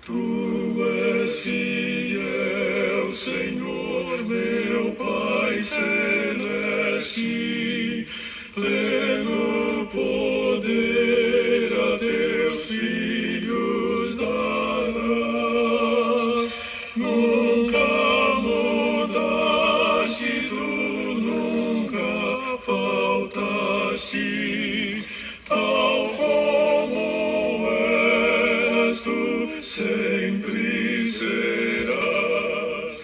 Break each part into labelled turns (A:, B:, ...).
A: Tu és fiel, Senhor, meu Pai celeste, pleno poder a teus filhos darás. Nunca mudaste, tu nunca faltaste, tal como eras, tu sempre serás.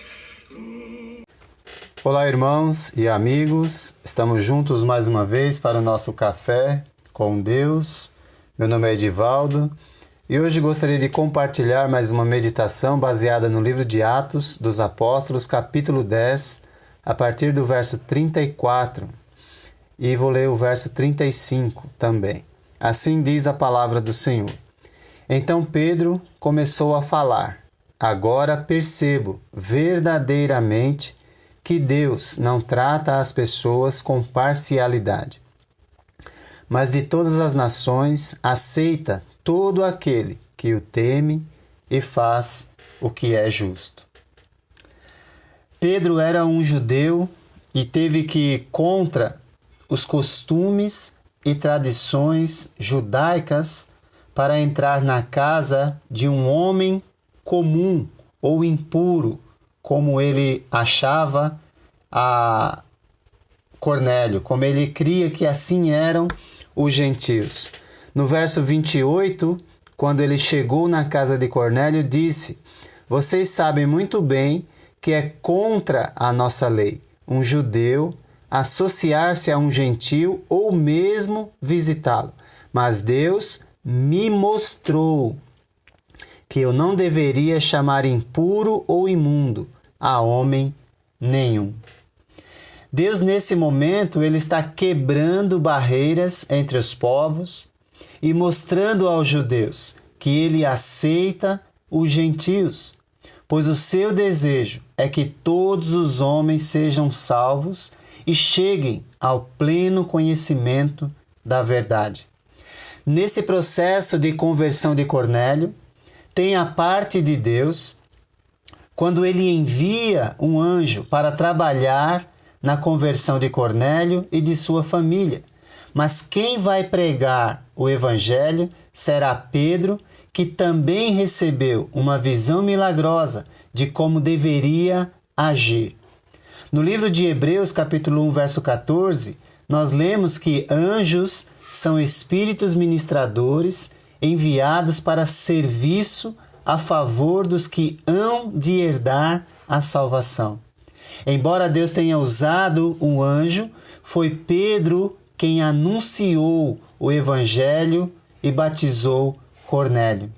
B: Olá, irmãos e amigos, estamos juntos mais uma vez para o nosso café com Deus. Meu nome é Edivaldo e hoje gostaria de compartilhar mais uma meditação baseada no livro de Atos dos Apóstolos, capítulo 10, a partir do verso 34, e vou ler o verso 35 também. Assim diz a palavra do Senhor. Então Pedro começou a falar: agora percebo verdadeiramente que Deus não trata as pessoas com parcialidade, mas de todas as nações aceita todo aquele que o teme e faz o que é justo. Pedro era um judeu e teve que ir contra os costumes e tradições judaicas para entrar na casa de um homem comum ou impuro, como ele achava a Cornélio, como ele cria que assim eram os gentios. No verso 28, quando ele chegou na casa de Cornélio, disse: vocês sabem muito bem que é contra a nossa lei um judeu associar-se a um gentio ou mesmo visitá-lo. Mas Deus me mostrou que eu não deveria chamar impuro ou imundo a homem nenhum. Deus, nesse momento, ele está quebrando barreiras entre os povos e mostrando aos judeus que ele aceita os gentios, pois o seu desejo é que todos os homens sejam salvos e cheguem ao pleno conhecimento da verdade. Nesse processo de conversão de Cornélio, tem a parte de Deus quando ele envia um anjo para trabalhar na conversão de Cornélio e de sua família. Mas quem vai pregar o evangelho será Pedro, que também recebeu uma visão milagrosa de como deveria agir. No livro de Hebreus, capítulo 1, verso 14, nós lemos que anjos são espíritos ministradores enviados para serviço a favor dos que hão de herdar a salvação. Embora Deus tenha usado um anjo, foi Pedro quem anunciou o evangelho e batizou Cornélio.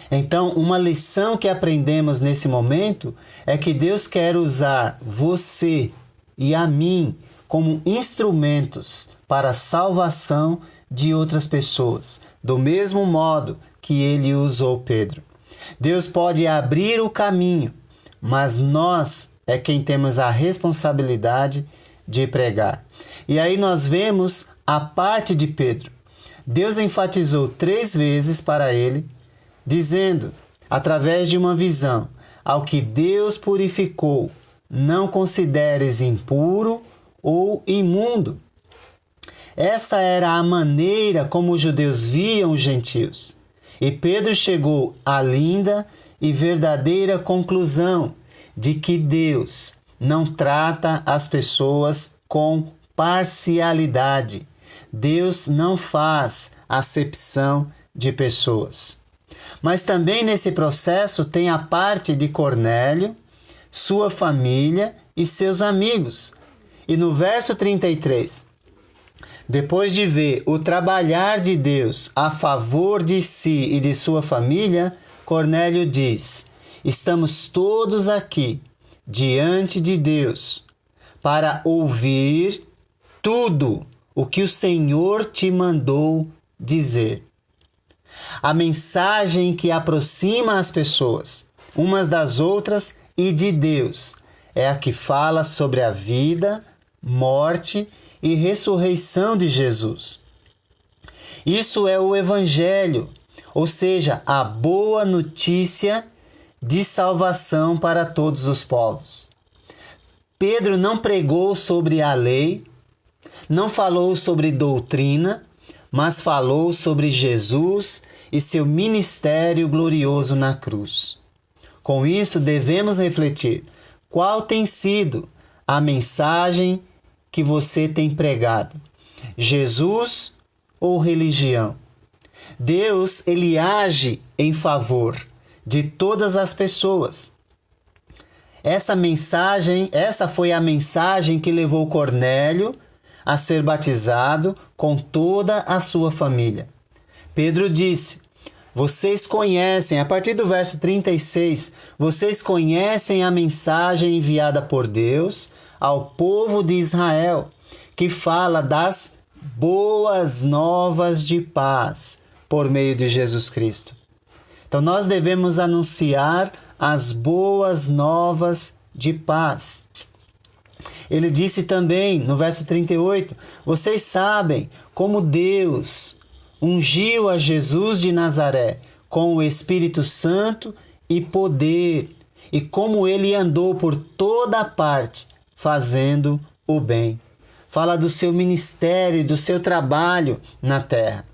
B: Então, uma lição que aprendemos nesse momento é que Deus quer usar você e a mim como instrumentos para a salvação de outras pessoas, do mesmo modo que ele usou Pedro. Deus pode abrir o caminho, mas nós é quem temos a responsabilidade de pregar. E aí nós vemos a parte de Pedro. Deus enfatizou 3 vezes para ele, dizendo, através de uma visão: ao que Deus purificou, não consideres impuro ou imundo. Essa era a maneira como os judeus viam os gentios. E Pedro chegou à linda e verdadeira conclusão de que Deus não trata as pessoas com parcialidade. Deus não faz acepção de pessoas. Mas também nesse processo tem a parte de Cornélio, sua família e seus amigos. E no verso 33, depois de ver o trabalhar de Deus a favor de si e de sua família, Cornélio diz: estamos todos aqui diante de Deus para ouvir tudo o que o Senhor te mandou dizer. A mensagem que aproxima as pessoas umas das outras e de Deus é a que fala sobre a vida, morte e ressurreição de Jesus. Isso é o Evangelho, ou seja, a boa notícia de salvação para todos os povos. Pedro não pregou sobre a lei, não falou sobre doutrina, mas falou sobre Jesus e seu ministério glorioso na cruz. Com isso, devemos refletir qual tem sido a mensagem que você tem pregado: Jesus ou religião? Deus, ele age em favor de todas as pessoas. Essa foi a mensagem que levou Cornélio a ser batizado com toda a sua família. Pedro disse: vocês conhecem, a partir do verso 36, vocês conhecem a mensagem enviada por Deus ao povo de Israel, que fala das boas novas de paz por meio de Jesus Cristo. Então nós devemos anunciar as boas novas de paz. Ele disse também no verso 38, vocês sabem como Deus ungiu a Jesus de Nazaré com o Espírito Santo e poder, e como ele andou por toda a parte fazendo o bem. Fala do seu ministério, do seu trabalho na terra.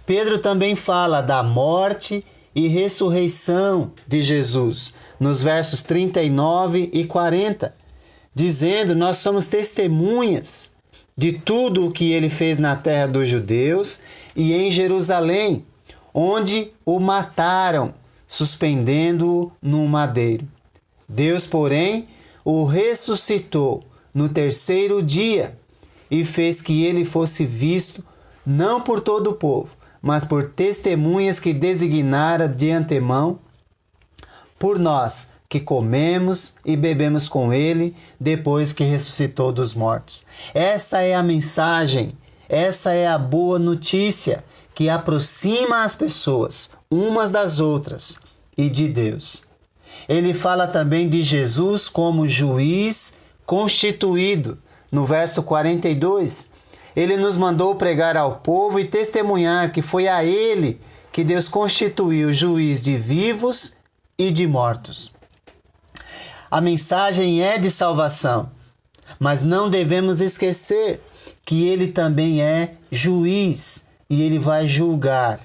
B: Pedro também fala da morte e ressurreição de Jesus, nos versos 39 e 40, dizendo: nós somos testemunhas de tudo o que ele fez na terra dos judeus e em Jerusalém, onde o mataram, suspendendo-o num madeiro. Deus, porém, o ressuscitou no terceiro dia e fez que ele fosse visto não por todo o povo, mas por testemunhas que designara de antemão por nós, que comemos e bebemos com ele depois que ressuscitou dos mortos. Essa é a mensagem, essa é a boa notícia que aproxima as pessoas umas das outras e de Deus. Ele fala também de Jesus como juiz constituído. No verso 42, ele nos mandou pregar ao povo e testemunhar que foi a ele que Deus constituiu juiz de vivos e de mortos. A mensagem é de salvação, mas não devemos esquecer que ele também é juiz e ele vai julgar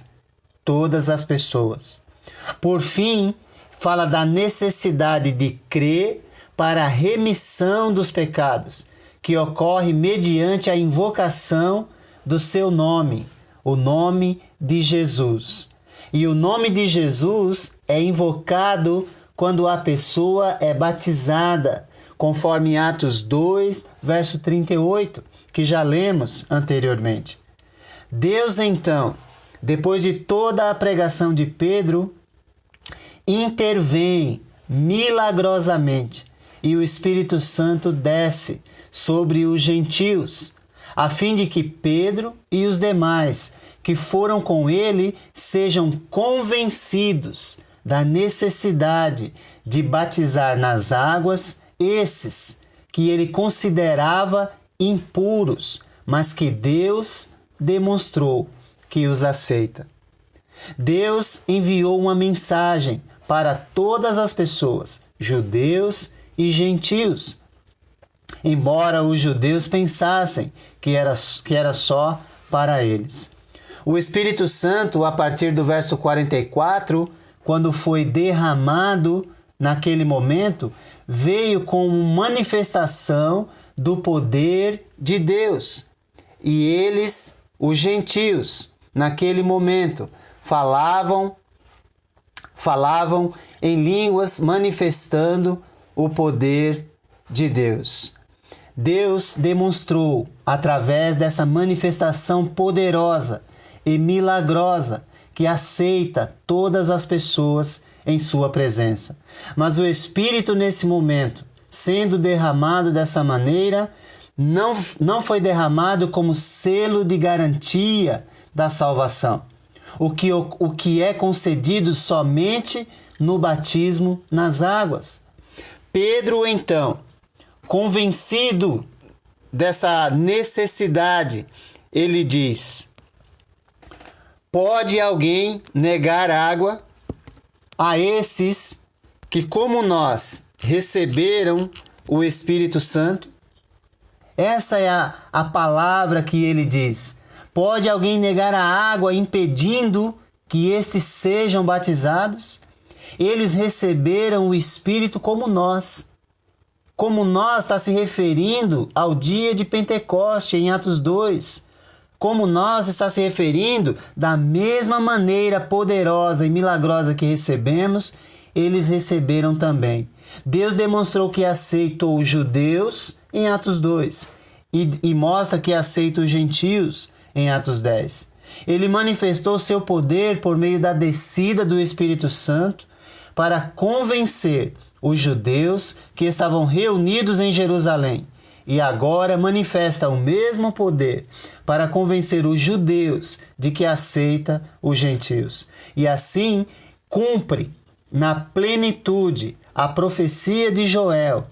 B: todas as pessoas. Por fim, fala da necessidade de crer para a remissão dos pecados, que ocorre mediante a invocação do seu nome, o nome de Jesus. E o nome de Jesus é invocado quando a pessoa é batizada, conforme Atos 2, verso 38, que já lemos anteriormente. Deus, então, depois de toda a pregação de Pedro, intervém milagrosamente e o Espírito Santo desce sobre os gentios, a fim de que Pedro e os demais que foram com ele sejam convencidos da necessidade de batizar nas águas esses que ele considerava impuros, mas que Deus demonstrou que os aceita. Deus enviou uma mensagem para todas as pessoas, judeus e gentios, embora os judeus pensassem que era só para eles. O Espírito Santo, a partir do verso 44, quando foi derramado naquele momento, veio como manifestação do poder de Deus. E eles, os gentios, naquele momento, falavam em línguas manifestando o poder de Deus. Deus demonstrou, através dessa manifestação poderosa e milagrosa, que aceita todas as pessoas em sua presença. Mas o Espírito, nesse momento, sendo derramado dessa maneira, não foi derramado como selo de garantia da salvação, o que é concedido somente no batismo nas águas. Pedro, então, convencido dessa necessidade, ele diz: Pode alguém negar água a esses que, como nós, receberam o Espírito Santo? Essa é a palavra que ele diz. Pode alguém negar a água impedindo que estes sejam batizados? Eles receberam o Espírito como nós. Como nós está se referindo ao dia de Pentecoste em Atos 2. Como nós está se referindo da mesma maneira poderosa e milagrosa que recebemos, eles receberam também. Deus demonstrou que aceitou os judeus em Atos 2 e mostra que aceita os gentios em Atos 10. Ele manifestou seu poder por meio da descida do Espírito Santo para convencer os judeus que estavam reunidos em Jerusalém. E agora manifesta o mesmo poder para convencer os judeus de que aceita os gentios. E assim cumpre na plenitude a profecia de Joel,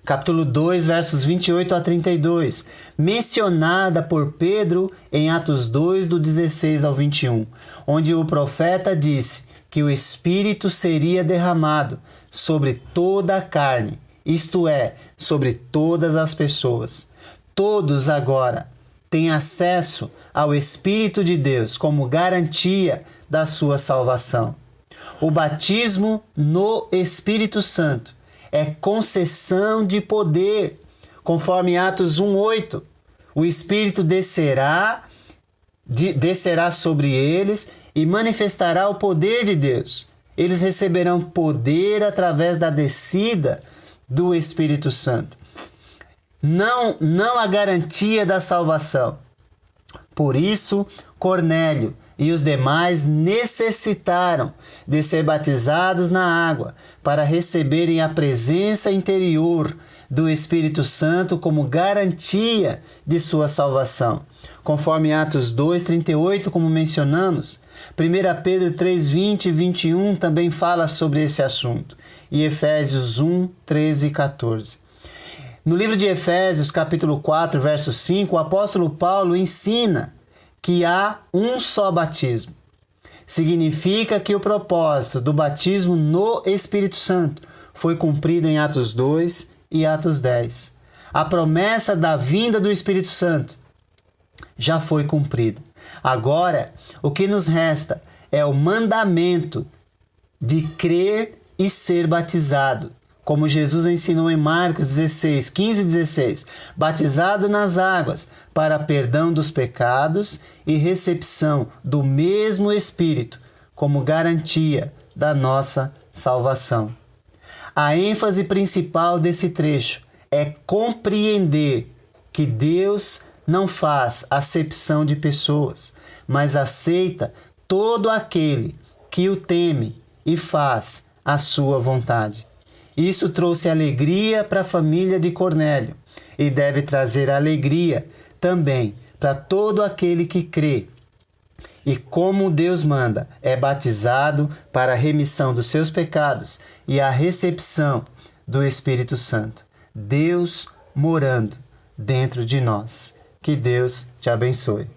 B: capítulo 2, versos 28 a 32, mencionada por Pedro em Atos 2, do 16 ao 21, onde o profeta disse que o Espírito seria derramado sobre toda a carne, isto é, sobre todas as pessoas. Todos agora têm acesso ao Espírito de Deus como garantia da sua salvação. O batismo no Espírito Santo é concessão de poder, conforme Atos 1:8. O Espírito descerá sobre eles e manifestará o poder de Deus. Eles receberão poder através da descida do Espírito Santo. Não a garantia da salvação. Por isso, Cornélio e os demais necessitaram de ser batizados na água para receberem a presença interior do Espírito Santo como garantia de sua salvação. Conforme Atos 2:38, como mencionamos, 1 Pedro 3:20 e 21 também fala sobre esse assunto. E Efésios 1:13 e 14. No livro de Efésios, capítulo 4, verso 5, o apóstolo Paulo ensina que há um só batismo. Significa que o propósito do batismo no Espírito Santo foi cumprido em Atos 2 e Atos 10. A promessa da vinda do Espírito Santo já foi cumprida. Agora, o que nos resta é o mandamento de crer e ser batizado, como Jesus ensinou em Marcos 15 e 16, batizado nas águas para perdão dos pecados e recepção do mesmo Espírito como garantia da nossa salvação. A ênfase principal desse trecho é compreender que Deus não faz acepção de pessoas, mas aceita todo aquele que o teme e faz a sua vontade. Isso trouxe alegria para a família de Cornélio e deve trazer alegria também para todo aquele que crê. E como Deus manda, é batizado para a remissão dos seus pecados e a recepção do Espírito Santo. Deus morando dentro de nós. Que Deus te abençoe.